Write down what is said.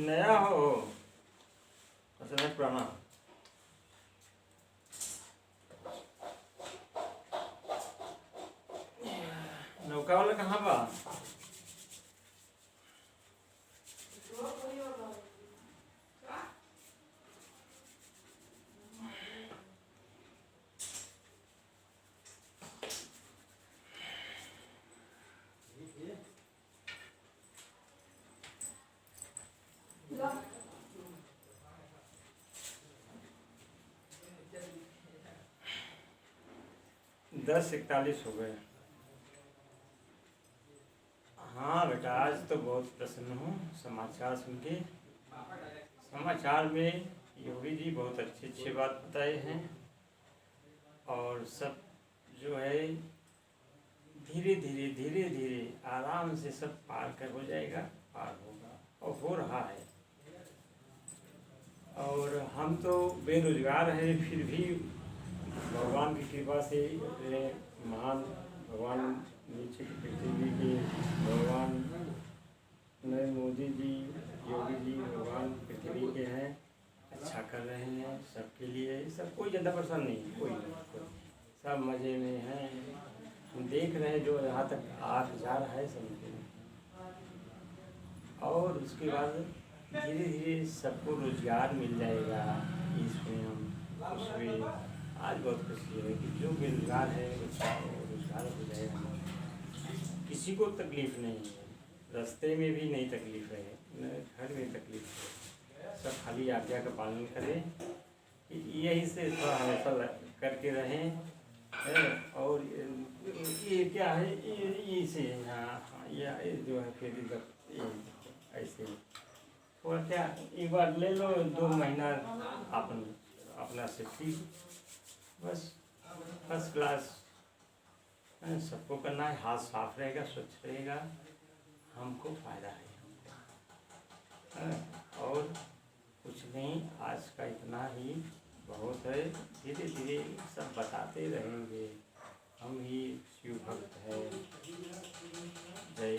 नया हो असल में पुराना। नौका वाला कहाँ बा? 10:41 हो गए। हाँ बेटा, आज तो बहुत प्रसन्न हूँ समाचार सुन के। समाचार में योगी जी बहुत अच्छी अच्छी बात बताए हैं और सब जो है धीरे धीरे धीरे धीरे आराम से सब पार कर हो जाएगा, पार होगा और हो रहा है। और हम तो बेरोजगार हैं, फिर भी भगवान की कृपा से महान भगवान नीचे की पृथ्वी के भगवान नरेंद्र मोदी जी, योगी जी भगवान पृथ्वी के हैं, अच्छा कर रहे हैं सबके लिए। सब कोई ज़्यादा परेशान नहीं, कोई सब मज़े में हैं। हम देख रहे हैं जो यहाँ तक आज जा रहा है समझे। और उसके बाद धीरे धीरे सबको रोजगार मिल जाएगा। इसमें हम खुश हुए। आज बहुत खुशी है कि जो बेरोजगार है रोजगार हो जाएगा। किसी को तकलीफ नहीं है, रास्ते में भी नहीं तकलीफ है, न घर में तकलीफ है। सब खाली आज्ञा का पालन करें, यही से थोड़ा हमेशा करके रहें। और ये क्या है, ये से हाँ ये जो है फिर इधर ऐसे थोड़ा क्या एक बार ले लो 2 महीना अपना सेफ्टी बस फर्स्ट क्लास सबको करना है। हाथ साफ रहेगा, स्वच्छ रहेगा, हमको फायदा है। और कुछ नहीं, आज का इतना ही बहुत है। धीरे धीरे सब बताते रहेंगे। हम ही शिव भक्त हैं। जय